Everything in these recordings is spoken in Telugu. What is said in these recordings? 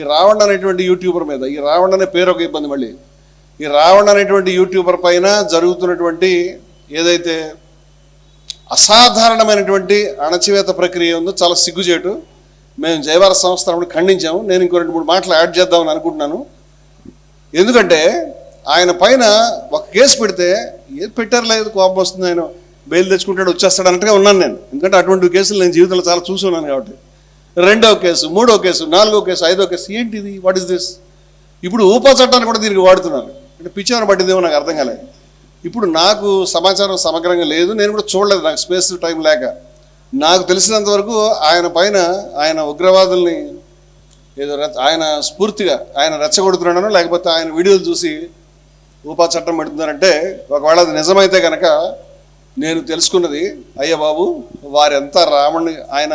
ఈ రావణ్ అనేటువంటి యూట్యూబర్ మీద, ఈ రావణ్ అనే పేరు ఒక ఇబ్బంది. మళ్ళీ ఈ రావణ్ అనేటువంటి యూట్యూబర్ పైన జరుగుతున్నటువంటి ఏదైతే అసాధారణమైనటువంటి అణచివేత ప్రక్రియ ఉందో చాలా సిగ్గుచేటు. మేము జయభారత సంస్థ అప్పుడు ఖండించాము. నేను ఇంకో 2-3 మాటలు యాడ్ చేద్దామని అనుకుంటున్నాను. ఎందుకంటే ఆయన పైన ఒక కేసు పెడితే ఏది పెట్టారు లేదు, కోపం వస్తుంది, ఆయన బెయిల్ తెచ్చుకుంటాడు వచ్చేస్తాడు అన్నట్టుగా ఉన్నాను నేను. ఎందుకంటే అటువంటి కేసులు నేను జీవితంలో చాలా చూసి ఉన్నాను కాబట్టి. 2వ కేసు, 3వ కేసు, 4వ కేసు, 5వ కేసు, ఏంటిది, వాట్ ఇస్ దిస్? ఇప్పుడు ఊపా చట్టాన్ని కూడా దీనికి వాడుతున్నారు. అంటే పిచ్చివారు పట్టిందేమో నాకు అర్థం కాలేదు. ఇప్పుడు నాకు సమాచారం సమగ్రంగా లేదు, నేను కూడా చూడలేదు, నాకు స్పేస్ టైం లేక. నాకు తెలిసినంత వరకు ఆయన పైన ఆయన ఉగ్రవాదుల్ని ఏదో ఆయన స్ఫూర్తిగా ఆయన రెచ్చగొడుతున్నాడనో లేకపోతే ఆయన వీడియోలు చూసి ఊపా చట్టం పెడుతున్నారంటే, ఒకవేళ అది నిజమైతే కనుక నేను తెలుసుకున్నది, అయ్య బాబు వారెంత రావణ్, ఆయన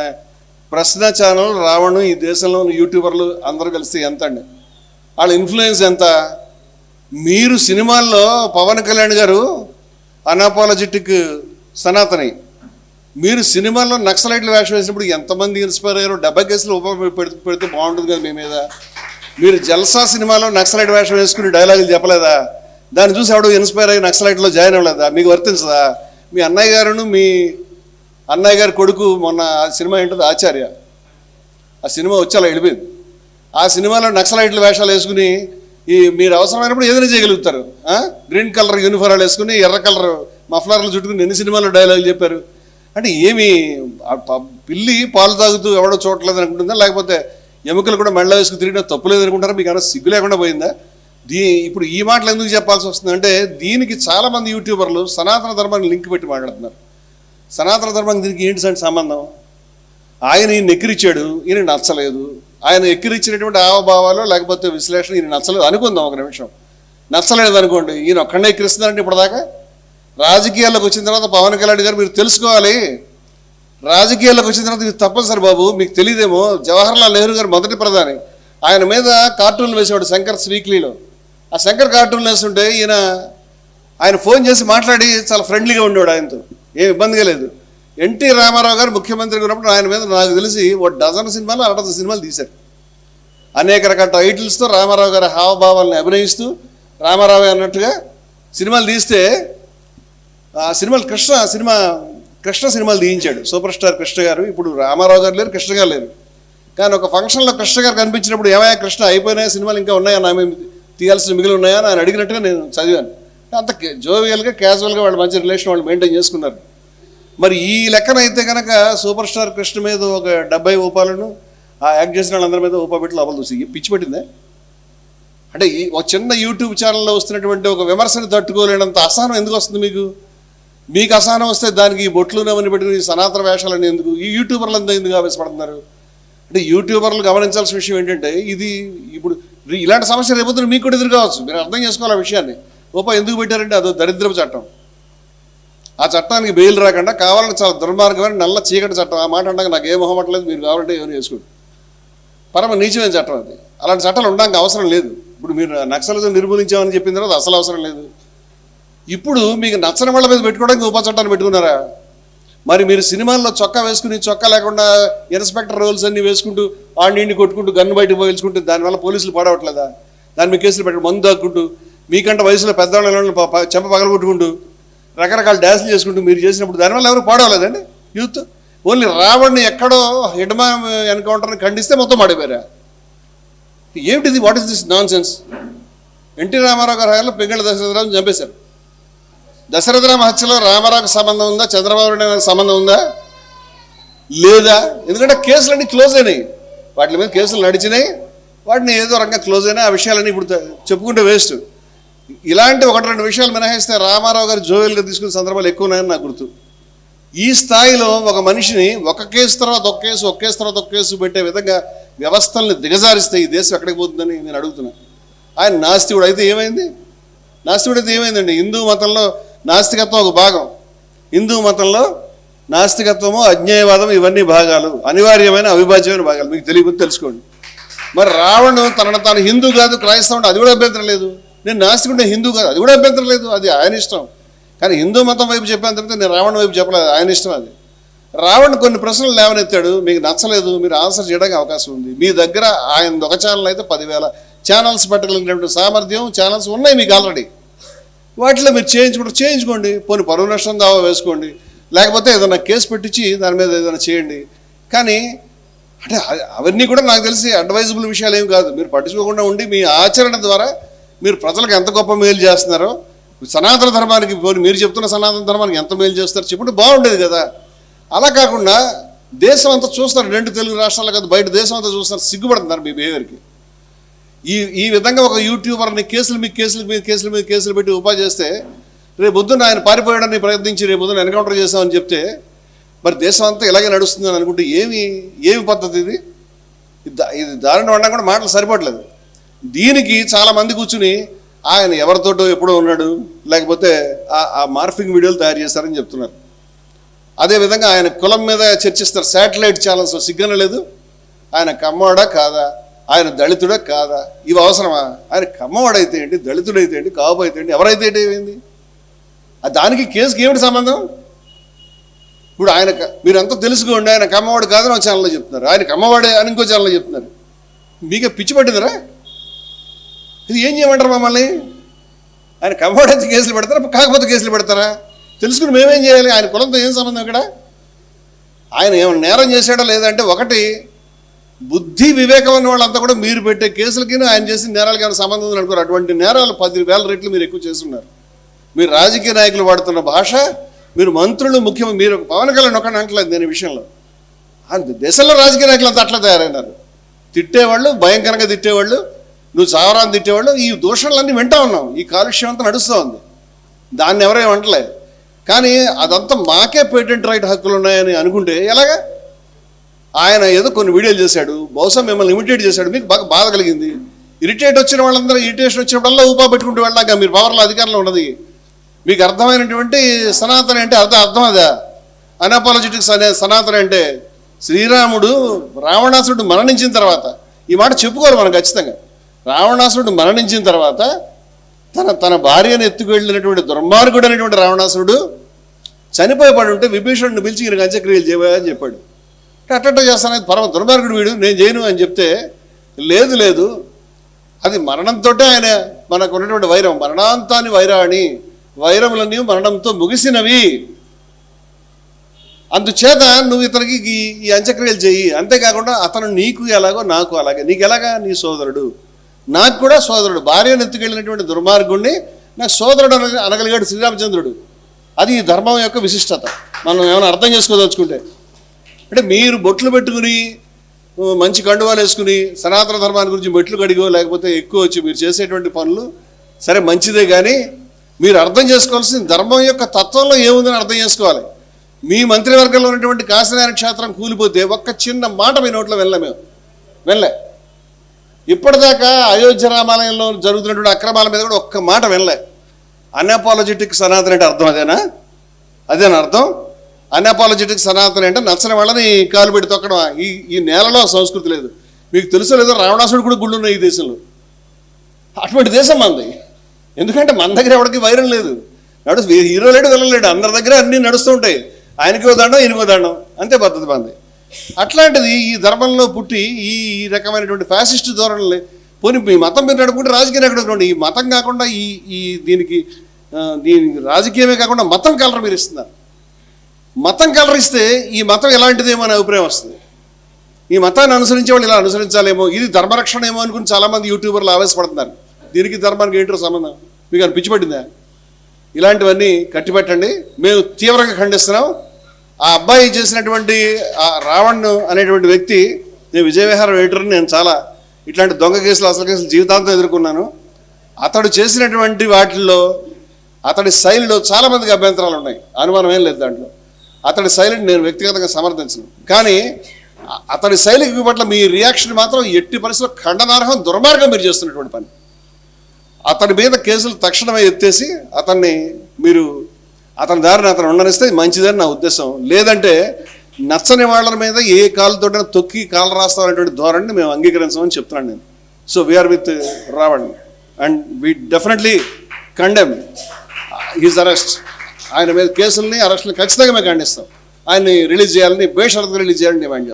ప్రశ్న ఛానల్ రావణ్, ఈ దేశంలో యూట్యూబర్లు అందరూ కలిసి ఎంత అండి, వాళ్ళ ఇన్ఫ్లుయెన్స్ ఎంత? మీరు సినిమాల్లో పవన్ కళ్యాణ్ గారు అన్అపాలజెటిక్ సనాతని, మీరు సినిమాల్లో నక్సలైట్లు వేషం వేసినప్పుడు ఎంతమంది ఇన్స్పైర్ అయ్యారో? 70 కేసులు పెడితే బాగుంటుంది కదా మీ మీద. మీరు జల్సా సినిమాలో నక్సలైట్ వేషం వేసుకుని డైలాగులు చెప్పలేదా? దాన్ని చూసి ఎవడో ఇన్స్పైర్ అయ్యి నక్సలైట్లో జాయిన్ అవ్వలేదా? మీకు వర్తించదా? మీ అన్నయ్య గారును మీ అన్నయ్య గారి కొడుకు మొన్న ఆ సినిమా ఏంటది ఆచార్య, ఆ సినిమా వచ్చి అలా వెళ్ళిపోయింది. ఆ సినిమాలో నక్సలైట్లు వేషాలు వేసుకుని మీరు అవసరమైనప్పుడు ఏదైనా చేయగలుగుతారు. గ్రీన్ కలర్ యూనిఫారాలు వేసుకుని ఎర్ర కలర్ మఫ్లర్లు చుట్టుకుని ఎన్ని సినిమాల్లో డైలాగులు చెప్పారు. అంటే ఏమి పిల్లి పాలు తాగుతూ ఎవడో చూడలేదు అనుకుంటుందా, లేకపోతే ఎముకలు కూడా మెళ్ళ వేసుకుని తిరిగినా తప్పులేదు అనుకుంటారా? మీకు ఏమైనా సిగ్గు లేకుండా పోయిందా? ఇప్పుడు ఈ మాటలు ఎందుకు చెప్పాల్సి వస్తుందంటే, దీనికి చాలామంది యూట్యూబర్లు సనాతన ధర్మాన్ని లింక్ పెట్టి మాట్లాడుతున్నారు. సనాతన ధర్మానికి దీనికి ఏంటి సార్ సంబంధం? ఆయన ఈయన ఎక్కిరిచ్చాడు, ఈయన నచ్చలేదు. ఆయన ఎక్కిరిచ్చినటువంటి హావభావాలు లేకపోతే విశ్లేషణ ఈయన నచ్చలేదు అనుకుందాం, ఒక నిమిషం. నచ్చలేదు అనుకోండి, ఈయన ఒక్కడే ఎక్కిరిస్తున్నారంటే ఇప్పటిదాకా. రాజకీయాల్లోకి వచ్చిన తర్వాత పవన్ కళ్యాణ్ గారు మీరు తెలుసుకోవాలి, రాజకీయాల్లోకి వచ్చిన తర్వాత ఇది తప్పనిసరి బాబు. మీకు తెలియదేమో, జవహర్లాల్ నెహ్రూ గారు మొదటి ప్రధాని, ఆయన మీద కార్టూన్లు వేసేవాడు శంకర్స్ వీక్లీలో. ఆ శంకర్ కార్టూన్లు వేస్తుంటే ఆయన ఫోన్ చేసి మాట్లాడి చాలా ఫ్రెండ్లీగా ఉండేవాడు, ఆయనతో ఏం ఇబ్బందిగా లేదు. ఎన్టీ రామారావు గారు ముఖ్యమంత్రిగా ఉన్నప్పుడు ఆయన మీద నాకు తెలిసి 1 డజన్ సినిమాలు 1/2 సినిమాలు తీశారు. అనేక రకాల టైటిల్స్తో రామారావు గారి హావభావాలను అభినయిస్తూ రామారావు అన్నట్టుగా సినిమాలు తీస్తే, ఆ సినిమాలు కృష్ణ సినిమాలు తీయించాడు సూపర్ స్టార్ కృష్ణ గారు. ఇప్పుడు రామారావు గారు లేరు, కృష్ణ గారు లేరు. కానీ ఒక ఫంక్షన్లో కృష్ణ గారు కనిపించినప్పుడు, ఏమయ్యా కృష్ణ అయిపోయినాయా సినిమాలు, ఇంకా ఉన్నాయా, నా మేము తీయాల్సిన మిగిలి ఉన్నాయా అని ఆయన అడిగినట్టుగా నేను చదివాను. అంత జోవియల్గా క్యాజువల్గా వాళ్ళు మంచి రిలేషన్ వాళ్ళు మెయింటైన్ చేసుకున్నారు. మరి ఈ లెక్కనైతే కనుక సూపర్ స్టార్ కృష్ణ మీద ఒక 70 ఊపాలను ఆ యాక్ట్ చేసిన వాళ్ళందరి మీద ఊపబెట్టి లోపల చూసి పిచ్చి పెట్టిందే. అంటే ఒక చిన్న యూట్యూబ్ ఛానల్లో వస్తున్నటువంటి ఒక విమర్శను తట్టుకోలేనంత అసహనం ఎందుకు వస్తుంది మీకు అసహనం వస్తే దానికి ఈ బొట్లు అవన్నీ పెట్టుకుని సనాతన వేషాలని ఎందుకు? ఈ యూట్యూబర్లు అంతా ఎందుకు ఆవేశపడుతున్నారు? అంటే యూట్యూబర్లు గమనించాల్సిన విషయం ఏంటంటే, ఇది ఇప్పుడు ఇలాంటి సమస్య రేపొద్దున మీకు కూడా ఎదురు కావచ్చు. మీరు అర్థం చేసుకోవాలి ఆ విషయాన్ని. ఎందుకు పెట్టారంటే అదో దరిద్రపు చట్టం. ఆ చట్టానికి బెయిల్ రాకుండా కావాలంటే చాలా దుర్మార్గమైన నల్ల చీకటి చట్టం. ఆ మాట అంటే నాకు ఏ మొహమట్లేదు, మీరు కావాలంటే ఏమైనా చేసుకోండి. పరమ నీచమైన చట్టం అది. అలాంటి చట్టాలు ఉండడానికి అవసరం లేదు. ఇప్పుడు మీరు నక్సలిజం నిర్మూలించామని చెప్పిన తర్వాత అసలు అవసరం లేదు. ఇప్పుడు మీకు నచ్చని వాళ్ళ మీద పెట్టుకోవడానికి ఉప చట్టాన్ని పెట్టుకున్నారా? మరి మీరు సినిమాల్లో చొక్కా వేసుకుని, చొక్కా లేకుండా ఇన్స్పెక్టర్ రోల్స్ అన్నీ వేసుకుంటూ ఆడిని కొట్టుకుంటూ గన్ను బయటకు పోల్చుకుంటూ దానివల్ల పోలీసులు పాడవట్లేదా? దాని మీద కేసులు పెట్టడం, మందు దాక్కుంటూ మీకంటే వయసులో పెద్దవాళ్ళని చెంప పగలగొట్టుకుంటూ రకరకాల డ్యాన్సులు చేసుకుంటూ మీరు చేసినప్పుడు దానివల్ల ఎవరు పాడవలేదండి? యూత్ ఓన్లీ రావణ్ని ఎక్కడో హిడ్మా ఎన్కౌంటర్ని ఖండిస్తే మొత్తం మాడిపోయారా? ఏమిటిది? What is this nonsense? NT Rama Rao గారి హయాంలో పెంగళ దశరథరావు చంపేశారు. దశరథరామ హత్యలో రామారావుకి సంబంధం ఉందా? చంద్రబాబు నాయుడు సంబంధం ఉందా? లేదా? ఎందుకంటే కేసులన్నీ క్లోజ్ అయినాయి, వాటి మీద కేసులు నడిచినాయి, వాటిని ఏదో రకంగా క్లోజ్ అయినాయి. ఆ విషయాలన్నీ ఇప్పుడు చెప్పుకుంటే వేస్ట్. ఇలాంటి 1-2 విషయాలు మినహాయిస్తే రామారావు గారు జోయల్గా తీసుకునే సందర్భాలు ఎక్కువ ఉన్నాయని నాకు గుర్తు. ఈ స్థాయిలో ఒక మనిషిని ఒక కేసు తర్వాత ఒక కేసు, ఒక కేసు తర్వాత ఒక కేసు పెట్టే విధంగా వ్యవస్థల్ని దిగజారిస్తే ఈ దేశం ఎక్కడికి పోతుందని నేను అడుగుతున్నాను. ఆయన నాస్తికుడు అయితే ఏమైంది? నాస్తికుడైతే ఏమైందండి? హిందూ మతంలో నాస్తికత్వం ఒక భాగం. హిందూ మతంలో నాస్తికత్వము, అజ్ఞేయవాదం ఇవన్నీ భాగాలు, అనివార్యమైన అవిభాజ్యమైన భాగాలు. మీకు తెలియకపోతే తెలుసుకోండి. మరి రావణ్ తనను తాను హిందూ కాదు క్రైస్తవుడు, అది కూడా అభ్యంతరం లేదు. నేను నాస్తికుడే హిందూ కాదు, అది కూడా అభ్యంతరం లేదు. అది ఆయన ఇష్టం. కానీ హిందూ మతం వైపు చెప్పాను తప్పితే నేను రావణ వైపు చెప్పలేదు, ఆయన ఇష్టం అది. రావణ్ కొన్ని ప్రశ్నలు లేవనెత్తాడు, మీకు నచ్చలేదు, మీరు ఆన్సర్ చేయడానికి అవకాశం ఉంది. మీ దగ్గర ఆయన ఒక ఛానల్ అయితే 10,000 ఛానల్స్ పెట్టగలిగినటువంటి సామర్థ్యం ఛానల్స్ ఉన్నాయి మీకు ఆల్రెడీ. వాటిలో మీరు చేయించుకోండి. పోనీ పరువు నష్టం దావా వేసుకోండి, లేకపోతే ఏదైనా కేసు పెట్టించి దాని మీద ఏదైనా చేయండి. కానీ అంటే అవన్నీ కూడా నాకు తెలిసి అడ్వైజబుల్ విషయాలు ఏమి కాదు. మీరు పట్టించుకోకుండా ఉండి మీ ఆచరణ ద్వారా మీరు ప్రజలకు ఎంత గొప్ప మేలు చేస్తున్నారో, సనాతన ధర్మానికి మీరు చెప్తున్న సనాతన ధర్మానికి ఎంత మేలు చేస్తారో చెప్పుంటే బాగుండేది కదా. అలా కాకుండా దేశం అంతా చూస్తారు, 2 తెలుగు రాష్ట్రాలు కాదు బయట దేశం అంతా చూస్తారు, సిగ్గుపడుతున్నారు మీ బిహేవియర్కి. ఈ విధంగా ఒక యూట్యూబర్ని కేసులు పెట్టి ఉపాధి చేస్తే రేపు పొద్దున్న ఆయన పారిపోయడాన్ని ప్రయత్నించి రేపు పొద్దున్న ఎన్కౌంటర్ చేస్తామని చెప్తే మరి దేశం అంతా ఇలాగే నడుస్తుందని అనుకుంటే ఏమి పద్ధతి ఇది? ఇది దారుణం అన్నా కూడా మాటలు సరిపడలేదు. దీనికి చాలామంది కూర్చుని ఆయన ఎవరితోటో ఎప్పుడో ఉన్నాడు, లేకపోతే ఆ మార్ఫింగ్ వీడియోలు తయారు చేస్తారని చెప్తున్నారు. అదేవిధంగా ఆయన కులం మీద చర్చిస్తారు శాటిలైట్ ఛానల్స్. సిగ్నల్ లేదు. ఆయన కమ్మవాడా కాదా, ఆయన దళితుడా కాదా, ఇవి అవసరమా? ఆయన కమ్మవాడైతే ఏంటి, దళితుడైతే ఏంటి, కాపు అయితే ఏంటి, ఎవరైతే ఏంటి, దానికి కేసుకి ఏమిటి సంబంధం? ఇప్పుడు ఆయన మీరంతా తెలుసుకోండి, ఆయన కమ్మవాడు కాదని ఒక ఛానల్లో చెప్తున్నారు, ఆయన కమ్మవాడే అని ఇంకో ఛానల్లో చెప్తున్నారు. మీకే పిచ్చి పట్టిందిరా? ఇది ఏం చేయమంటారు మమ్మల్ని? ఆయన కమ్మవాడైతే కేసులు పెడతారా, కాకపోతే కేసులు పెడతారా? తెలుసుకుని మేమేం చేయాలి? ఆయన కులంతో ఏం సంబంధం ఇక్కడ? ఆయన ఏమైనా నేరం చేశాడా లేదంటే, ఒకటి బుద్ధి వివేకం ఉన్న వాళ్ళంతా కూడా మీరు పెట్టే కేసులకి ఆయన చేసిన నేరాలకి ఏమైనా సంబంధం ఉంది అనుకోరు. అటువంటి నేరాలు 10,000 రెట్లు మీరు ఎక్కువ చేస్తున్నారు. మీరు రాజకీయ నాయకులు వాడుతున్న భాష, మీరు మంత్రులు ముఖ్యమంత్రి, మీరు పవన్ కళ్యాణ్ ఒకటి అంటలేదు నేను ఈ విషయంలో. దేశంలో రాజకీయ నాయకులు అంతా అట్లా తయారైనారు. తిట్టేవాళ్ళు, భయంకరంగా తిట్టేవాళ్ళు, నువ్వు చావరాన్ని తిట్టేవాళ్ళు, ఈ దూషణలన్నీ వింటా ఉన్నాం. ఈ కాలుష్యం అంతా నడుస్తూ ఉంది, దాన్ని ఎవరేం అంటలే. కానీ అదంతా మాకే పేటెంట్ రైట్ హక్కులు ఉన్నాయని అనుకుంటే ఎలాగా? ఆయన ఏదో కొన్ని వీడియోలు చేశాడు, బహుశా మిమ్మల్ని ఇమిటేట్ చేశాడు, మీకు బాగా బాధ కలిగింది. ఇరిటేషన్ వచ్చినప్పుడల్లా ఊపా పెట్టుకుంటూ వెళ్ళాక మీరు పవర్లో అధికారంలో ఉన్నది. మీకు అర్థమైనటువంటి సనాతన అంటే అర్థం అదా? అన్అపాలజెటిక్స్ అనే సనాతన అంటే శ్రీరాముడు రావణాసురుడు మరణించిన తర్వాత, ఈ మాట చెప్పుకోరు మనం ఖచ్చితంగా, రావణాసురుడు మరణించిన తర్వాత తన భార్యను ఎత్తుకువెళ్ళినటువంటి దుర్మార్గుడు అనేటువంటి రావణాసురుడు చనిపోయి ఉంటే విభీషణుడిని పిలిచి ఈయనకు అంత్యక్రియలు చేయని చెప్పాడు. అట్ట చేస్తాను, పరమ దుర్మార్గుడు వీడు, నేను చేయను అని చెప్తే లేదు అది మరణంతో ఆయన మనకు ఉన్నటువంటి వైరం, మరణాంతాన్ని వైరాణి, వైరములన్నీ మరణంతో ముగిసినవి. అందుచేత నువ్వు ఇతనికి ఈ అంత్యక్రియలు చెయ్యి. అంతేకాకుండా అతను నీకు ఎలాగో నాకు అలాగే. నీకు ఎలాగా? నీ సోదరుడు, నాకు కూడా సోదరుడు. భార్యను ఎత్తుకెళ్ళినటువంటి దుర్మార్గుడిని నాకు సోదరుడు అనగలిగాడు శ్రీరామచంద్రుడు. అది ఈ ధర్మం యొక్క విశిష్టత. మనం ఏమైనా అర్థం చేసుకోదలుచుకుంటే, అంటే మీరు బొట్లు పెట్టుకుని మంచి కండువాలు వేసుకుని సనాతన ధర్మాన్ని గురించి మెట్లు కడిగో లేకపోతే ఎక్కువ వచ్చి మీరు చేసేటువంటి పనులు సరే మంచిదే, కానీ మీరు అర్థం చేసుకోవాల్సిన ధర్మం యొక్క తత్వంలో ఏముందని అర్థం చేసుకోవాలి. మీ మంత్రివర్గంలో ఉన్నటువంటి కాశీనారాయణ క్షేత్రం కూలిపోతే ఒక్క చిన్న మాట మీ నోట్లో వెళ్ళే. ఇప్పటిదాకా అయోధ్య రామాలయంలో జరుగుతున్నటువంటి అక్రమాల మీద కూడా ఒక్క మాట వెళ్ళే. అన్అపాలజెటిక్ సనాతన అంటే అర్థం అదేనా అర్థం? అన్అపాలజెటిక్ సనాతన అంటే నచ్చని వాళ్ళని కాలు పెట్టి తొక్కడం. ఈ నేలలో సంస్కృతి లేదు. మీకు తెలుసో లేదో రావణాసుడు కూడా గుళ్ళు ఉన్నాయి ఈ దేశంలో. అటువంటి దేశం మనది. ఎందుకంటే మన దగ్గర ఎవరికి వైరం లేదు, హీరో లేడు, వెళ్ళలేడు, అందరి దగ్గర అన్నీ నడుస్తూ ఉంటాయి. ఆయనకో దండం, ఈయనకో దండం, అంతే పద్ధతి మనది. అట్లాంటిది ఈ ధర్మంలో పుట్టి ఈ రకమైనటువంటి ఫ్యాసిస్ట్ ధోరణులు పోనీ మీ మతం మీరు నడుపుకుంటే రాజకీయం ఎక్కడ ఉండండి. ఈ మతం కాకుండా దీనికి రాజకీయమే కాకుండా మతం కలర్ మీరు ఇస్తున్నారు. మతం కలర్ ఇస్తే ఈ మతం ఎలాంటిదేమో అనే అభిప్రాయం వస్తుంది. ఈ మతాన్ని అనుసరించే వాళ్ళు ఇలా అనుసరించాలేమో, ఇది ధర్మరక్షణ ఏమో అనుకుని చాలామంది యూట్యూబర్లు ఆవేశపడుతున్నారు. దీనికి ధర్మానికి ఏంటో సంబంధం? మీకు అని పిచ్చి పట్టిందా? ఇలాంటివన్నీ కట్టిపెట్టండి. మేము తీవ్రంగా ఖండిస్తున్నాం. ఆ అబ్బాయి చేసినటువంటి రావణ్ అనేటువంటి వ్యక్తి, నేను విజయవిహారం ఎడిటర్ని, నేను చాలా ఇట్లాంటి దొంగ కేసులు అసలు కేసులు జీవితాంతం ఎదుర్కొన్నాను. అతడు చేసినటువంటి వాటిల్లో అతడి శైలిలో చాలామందికి అభ్యంతరాలు ఉన్నాయి, అనుమానం ఏం లేదు దాంట్లో. అతడి శైలిని నేను వ్యక్తిగతంగా సమర్థించను, కానీ అతడి శైలికి పట్ల మీ రియాక్షన్ మాత్రం ఎట్టి పరిస్థితుల్లో ఖండనార్హం, దుర్మార్గం మీరు చేస్తున్నటువంటి పని. అతని మీద కేసులు తక్షణమే ఎత్తేసి అతని దారిని అతను ఉండనిస్తే మంచిదని నా ఉద్దేశం. లేదంటే నచ్చని వాళ్ళ మీద ఏ కాలుతోటైనా తొక్కి కాలు రాస్తామనేటువంటి ధోరణిని మేము అంగీకరించమని చెప్తున్నాను నేను. So we are with Ravan and we definitely condemn his arrest. ఆయన మీద కేసుల్ని, అరెస్ట్ని ఖచ్చితంగా మేము ఖండిస్తాం. ఆయన్ని రిలీజ్ చేయాలని, బేషరతుగా రిలీజ్ చేయాలని డిమాండ్ చేస్తాం.